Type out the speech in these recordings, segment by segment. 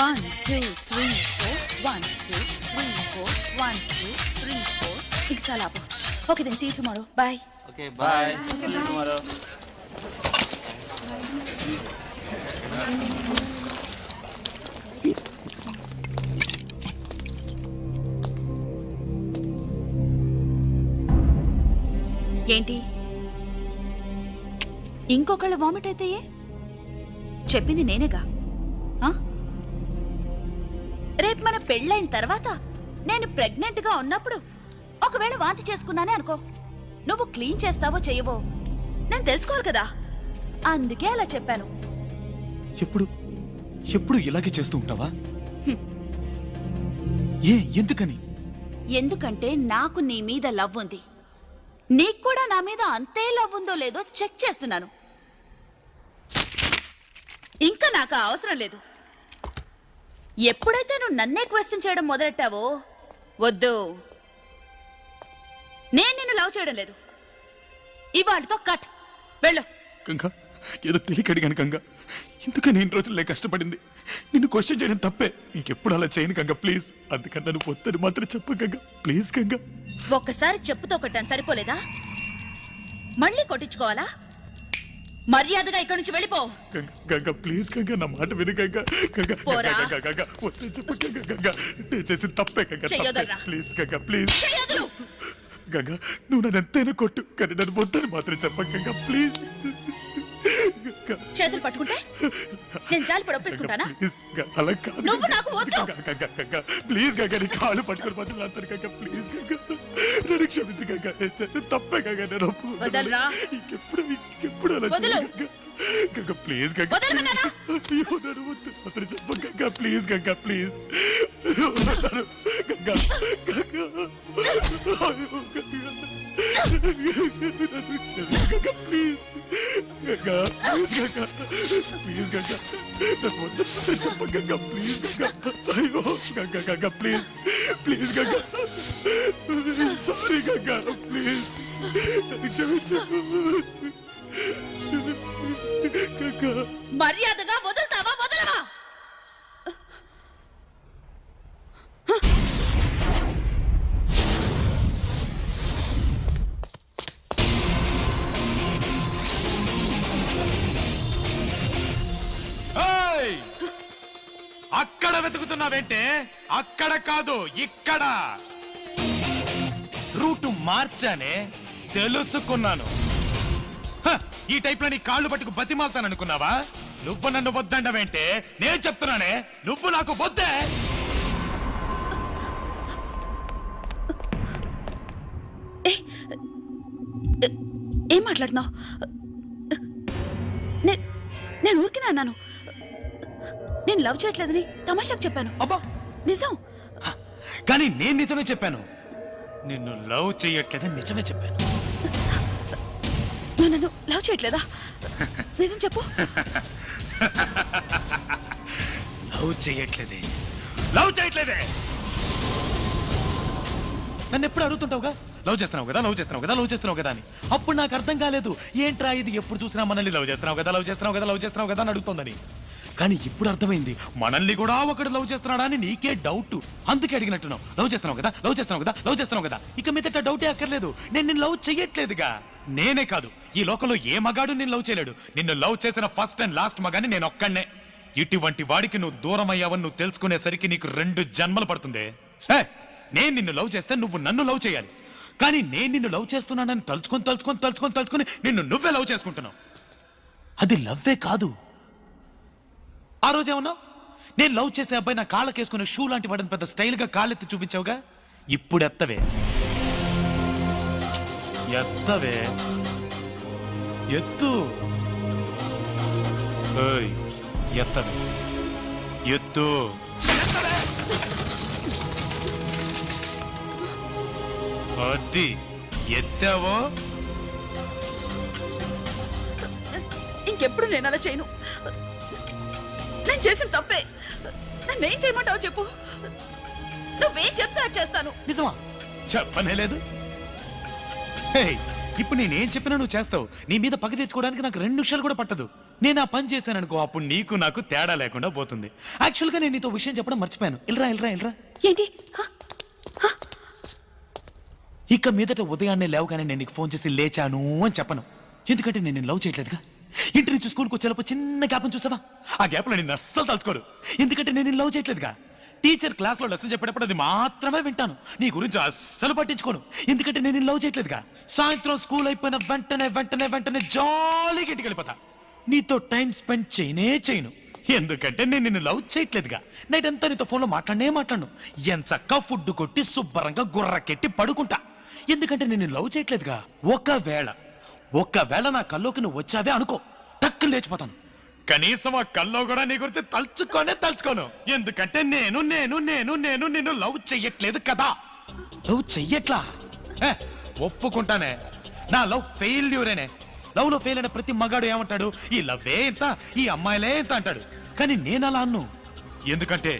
1 2 3 4 1 2 3 4 1 2 3 4 ఇంకా చాలా okay then see you tomorrow bye okay bye tomorrow ఏంటి ఇంకొకళ్ళు వామిట్ అయితే చెప్పింది నేనేగా రేపు మన పెళ్ళైన తర్వాత నేను ప్రెగ్నెంట్ గా ఉన్నప్పుడు ఒకవేళ వాంతి చేసుకున్నానే అనుకో నువ్వు క్లీన్ చేస్తావో చెయ్యవో నేను తెలుసుకోవాలి కదా అందుకే అలా చెప్పాను. ఎప్పుడు ఎప్పుడు ఇలాగే చేస్తూ ఉంటావా? ఎందుకని? ఎందుకంటే నాకు నీ మీద లవ్ ఉంది, నీకు కూడా నా మీద అంతే లవ్ ఉందో లేదో చెక్ చేస్తున్నాను. ఇంకా నాకు అవసరం లేదు. ఎప్పుడైతే నువ్వు నన్నే క్వశ్చన్ చేయడం మొదలెట్టావో వద్దు, నేను నిన్ను లవ్ చేయడం లేదు. ఇవాళతో కట్, వెళ్ళు. గంగా ఏదో తెలియక అడిగాను గంగా, ఇందుకని నేను రోజుల్లో కష్టపడింది. నిన్ను క్వశ్చన్ చేయడం తప్పే, ఇంకెప్పుడు అలా చేయను గంగా ప్లీజ్. అందుకని నన్ను పొద్దుని మాత్రం చెప్పు గంగా ప్లీజ్. గంగా ఒక్కసారి చెప్పుతో కొట్టాను సరిపోలేదా? మళ్ళీ కొట్టించుకోవాలా? మర్యాదగా ఇక్కడి నుంచి వెళ్ళిపో. గంగా ప్లీజ్ గంగా నా మాట విను గంగా. గంగా పోరా. గంగా వద్దు చెప్పు గంగా. గంగా నేను చేసిన తప్పే గంగా, చెయ్యొదరా. Please Ganga please. చెయ్యొద్దు. గంగా నువ్వు నన్ను ఎంతైనా కొట్టు, కానీ నన్ను వద్దని మాత్రం చెప్ప గంగా ప్లీజ్. చేతులు పట్టుకుంటే నేను జాలిపడి ఒప్పేసుకుంటానా? అలా కాదు నువ్వు నాకు వద్దు. గంగా ప్లీజ్ గంగా నీ కాళ్ళు పట్టుకుని మాట్లాడతాను గంగా ప్లీజ్. గంగా నన్ను క్షమించు గంగా, నేను చేసిన తప్పే గంగా. నేను వదలరా. ఇంకెప్పుడు అలా వదలు. గంగా ప్లీజ్ గంగా. వదలమన్నానా? అయ్యో నన్ను వద్దు మాత్రం చెప్ప గంగా ప్లీజ్. గంగా ప్లీజ్ గంగా. గంగా అయ్యో గంగా నన్ను క్షమించు Ganga please. Ganga please Ganga please Ganga నన్ను వద్దు మాత్రం చెప్ప గంగా ప్లీజ్. గంగా అయ్యో Ganga. Ganga please please Ganga. Sorry Ganga please నన్ను క్షమించు గంగా. మర్యాదగా వదులుతావా వదలవా? అక్కడ వెతుకుతున్నావేంటే? అక్కడ కాదు ఇక్కడ. రూటు మార్చానే, తెలుసుకున్నాను. ఈ టైప్ లో నీ కాళ్ళు పట్టుకు బతిమాలతాననుకున్నావా? నువ్వు నన్ను వద్దండవేంటే? నేను చెప్తున్నానే, నువ్వు నాకు వద్దే. ఏం మాట్లాడుతున్నావు? నేను ఊరికినే అన్నాను, నేను లవ్ చేయట్లేదని తమాషాకు చెప్పాను. అబ్బా నిజం. కానీ నేను నిజమే చెప్పాను, నిన్ను లవ్ చేయట్లేదని నిజమే చెప్పాను. నువ్వు నన్ను లవ్ చేయట్లేదా? నిజం చెప్పు. లవ్ చేయట్లేదే, లవ్ చేయట్లేదే. నన్ను ఎప్పుడు అడుగుతుంటావుగా, లవ్ చేస్తున్నావు కదా, లవ్ చేస్తున్నావు కదా, లవ్ చేస్తున్నావు కదా అని. అప్పుడు నాకు అర్థం కాలేదు, ఏంట్రా ఇది ఎప్పుడు చూసినా మనల్ని లవ్ చేస్తున్నావు కదా, లవ్ చేస్తున్నావు కదా, లవ్ చేస్తున్నావు కదా అని అడుగుతోందని. కానీ ఇప్పుడు అర్థమైంది, మనల్ని కూడా ఒకడు లవ్ చేస్తున్నాడా అని నీకే డౌట్. అందుకే అడిగినట్టున్నావు. లవ్ చేస్తున్నావు కదా, లవ్ చేస్తున్నావు కదా, లవ్ చేస్తున్నావు కదా. ఇక మీదట డౌటే అక్కర్లేదు, నేను నిన్ను లవ్ చెయ్యట్లేదుగా. నేనే కాదు, ఈ లోకంలో ఏ మగాడు నిన్ను లవ్ చేయలేడు. నిన్ను లవ్ చేసిన ఫస్ట్ అండ్ లాస్ట్ మగాని నేను ఒక్కడే. ఇటువంటి వాడికి నువ్వు దూరం అయ్యావని నువ్వు తెలుసుకునేసరికి నీకు 2 జన్మలు పడుతుంది. నేను నిన్ను లవ్ చేస్తే నువ్వు నన్ను లవ్ చేయాలి. కానీ నేను నిన్ను లవ్ చేస్తున్నానని తలుచుకొని నిన్ను నువ్వే లవ్ చేసుకుంటున్నావు. అది లవ్వే కాదు. ఆ రోజు ఏమన్నావు? నేను లవ్ చేసే అబ్బాయి నా కాళ్ళకేసుకునే షూ లాంటి వాడిని పెద్ద స్టైల్గా కాళ్ళెత్తి చూపించావుగా. ఇప్పుడు ఎత్తవే ఎత్తు. ఎత్తవే ఎత్తు. అది ఎత్తావో ఇంకెప్పుడు నేను అలా చేయను. నేను చేసిన తప్పే. నన్నేం చేయమంటావు చెప్పు. నువ్వేం చెప్తే అది చేస్తాను. నిజమా? చెప్పనే లేదు. ఇప్పుడు నేనేం చెప్పినా నువ్వు చేస్తావు. నీ మీద పగ తెచ్చుకోవడానికి నాకు 2 నిమిషాలు కూడా పట్టదు. నేను ఆ పని చేశాను అనుకో, అప్పుడు నీకు నాకు తేడా లేకుండా పోతుంది. యాక్చువల్గా నేను నీతో విషయం చెప్పడం మర్చిపోయాను. ఇల్రా. ఏంటి? ఇక మీదట ఉదయాన్నే లేవగానే నేను నీకు ఫోన్ చేసి లేచాను అని చెప్పను. ఎందుకంటే నేను లవ్ చేయట్లేదుగా. ఇంటి నుంచి స్కూల్కి వచ్చేలోపు చిన్న గ్యాప్ చూసావా? ఆ గ్యాప్ లో నేను అస్సలు తలుచుకోరు. ఎందుకంటే నేను లవ్ చేయట్లేదుగా. టీచర్ క్లాస్ లో లెసన్ చెప్పేటప్పుడు అది మాత్రమే వింటాను. నీ గురించి అస్సలు పట్టించుకోను. ఎందుకంటే నేను లవ్ చేయట్లేదుగా. సాయంత్రం స్కూల్ అయిపోయిన వెంటనే జాలీగా ఇంటికి వెళ్ళిపోతా. నీతో టైం స్పెండ్ చేయను. ఎందుకంటే నేను నిన్ను లవ్ చేయట్లేదుగా. నైట్ అంతా నీతో ఫోన్లో మాట్లాడను. ఎంచక్క ఫుడ్ కొట్టి శుభ్రంగా గుర్రకెట్టి పడుకుంటా. ఎందుకంటే నేను లవ్ చేయట్లేదుగా. ఒకవేళ నా కల్లోకి నువ్వు వచ్చావే అనుకో, టక్కులు లేచిపోతాను. కనీసం ఆ కల్లో కూడా నీ గురించి తలుచుకోను. ఎందుకంటే నేను నిన్ను లవ్ చెయ్యట్లేదు కదా. లవ్ చెయ్యట్లా? ఒప్పుకుంటానే, నా లవ్ ఫెయిల్యూరేనే. లవ్ లో ఫెయిల్ అయిన ప్రతి మగాడు ఏమంటాడు? ఈ లవ్వే ఇంత, ఈ అమ్మాయిలే ఇంత అంటాడు. కానీ నేను అలా అన్ను. ఎందుకంటే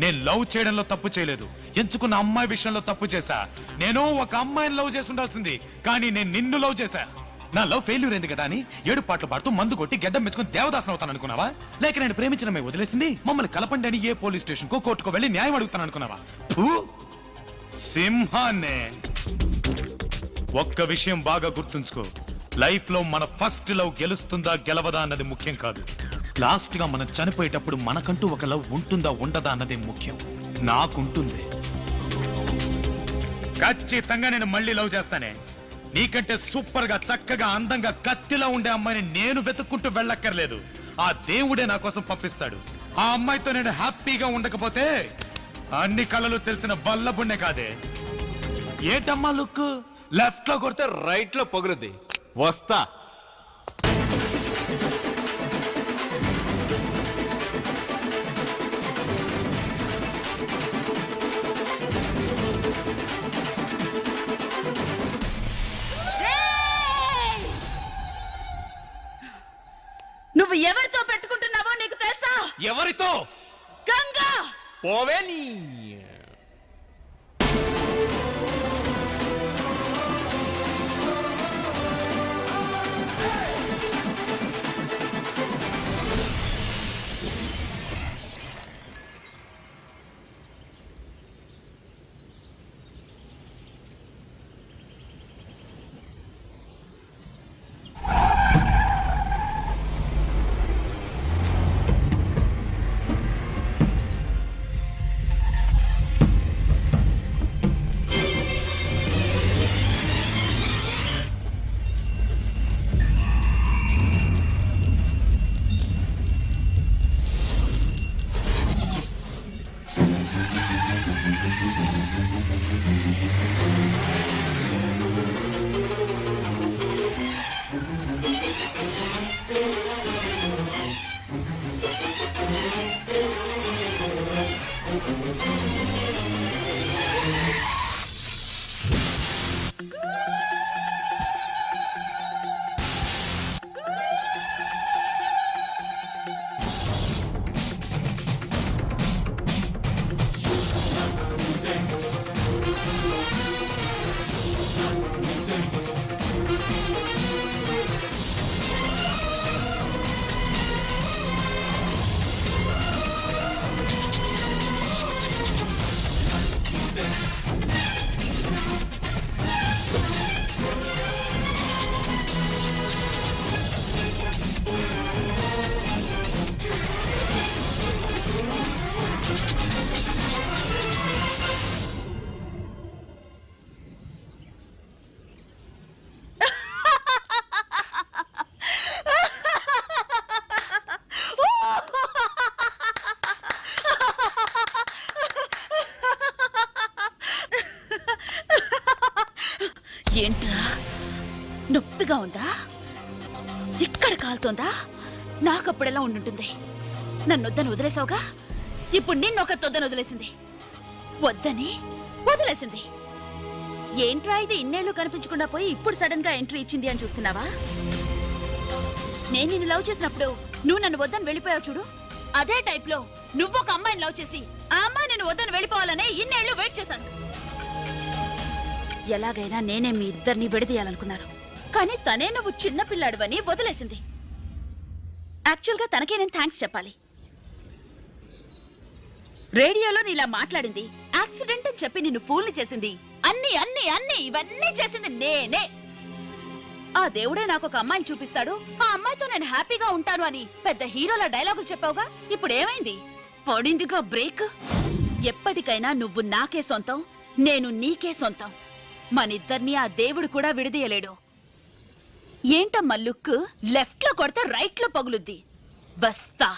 నేను లవ్ చేయడంలో తప్పు చేయలేదు, ఎంచుకున్న అమ్మాయి విషయంలో తప్పు చేశా. నేను ఒక అమ్మాయిని లవ్ చేసి ఉండాల్సింది, కానీ నేను నిన్ను లవ్ చేశా. నా లవ్ ఫెయిల్యూర్ అయింది కదా అని 7 పాటలు పాడుతూ మందు కొట్టి గడ్డం మెచ్చుకుని దేవదాసన అవుతాను అనుకున్నావా? లేక నేను ప్రేమించిన వదిలేసింది మమ్మల్ని కలపండి అని ఏ పోలీస్ స్టేషన్ కో కోర్టుకో వెళ్ళి న్యాయం అడుగుతాను అనుకున్నావా? సింహాన్నే. ఒక్క విషయం బాగా గుర్తుంచుకో, లైఫ్ లో మన ఫస్ట్ లవ్ గెలుస్తుందా గెలవదా అన్నది ముఖ్యం కాదు. లాస్ట్ గా మనం చనిపోయేటప్పుడు మనకంటూ ఒక లవ్ ఉంటుందా ఉండదా అన్నది ముఖ్యం. నాకుంటుంది. ఖచ్చితంగా నేను మళ్ళీ లవ్ చేస్తానే. నీకంటే సూపర్ గా, చక్కగా, అందంగా, కత్తిలా ఉండే అమ్మాయిని నేను వెతుక్కుంటూ వెళ్ళక్కర్లేదు. ఆ దేవుడే నా కోసం పంపిస్తాడు. ఆ అమ్మాయితో నేను హ్యాపీగా ఉండకపోతే అన్ని కళలు తెలిసిన వల్లబుణ్ణే కాదే. ఏంటమ్మా లుక్? లెఫ్ట్ లో కొడితే రైట్ లో పొగులుద్ది. వస్తా. నువ్వు ఎవరితో పెట్టుకుంటున్నావో నీకు తెలుసా? ఎవరితో? గంగా. పోవే నీ. ఏంట్రా, నొప్పిగా ఉందా? ఇక్కడ కాలుతోందా? నాకప్పుడెలా ఉండుంటుంది? నన్నొద్దని వదిలేసావుగా, ఇప్పుడు నిన్నొకరితోద్దని వదిలేసింది. వద్దని వదిలేసింది. ఏంట్రా ఇది ఇన్నేళ్లు కనిపించకుండా పోయి ఇప్పుడు సడన్ గా ఎంట్రీ ఇచ్చింది అని చూస్తున్నావా? నేను నిన్ను లవ్ చేసినప్పుడు నువ్వు నన్ను వద్దని వెళ్ళిపోయావు చూడు, అదే టైప్ లో నువ్వు ఒక అమ్మాయిని లవ్ చేసి ఆ అమ్మాయి నేను వద్దని వెళ్ళిపోవాలనే ఇన్నేళ్లు వెయిట్ చేశాను. ఎలాగైనా నేనే మీ ఇద్దరిని విడదీయాలనుకున్నాను, కానీ తనే నువ్వు చిన్నపిల్లాడివని వదిలేసింది. యాక్చువల్గా తనకే నేను థ్యాంక్స్ చెప్పాలి. రేడియోలో నీలా మాట్లాడింది, యాక్సిడెంట్ అని చెప్పి నిన్ను ఫూల్ని చేసింది, అన్ని అన్ని అన్ని ఇవన్నీ చేసింది నేనే. ఆ దేవుడే నాకు ఒక అమ్మాయిని చూపిస్తాడు, ఆ అమ్మాయితో నేను హ్యాపీగా ఉంటాను అని పెద్ద హీరోల డైలాగులు చెప్పావుగా. ఇప్పుడు ఏమైంది? పడిందిగా బ్రేక్. ఎప్పటికైనా నువ్వు నాకే సొంతం, నేను నీకే సొంతం. మనిద్దరినీ ఆ దేవుడు కూడా విడదీయలేడు. ఏంటమ్మా లుక్? లెఫ్ట్ లో కొడితే రైట్ లో పగులుద్ది. వస్తా.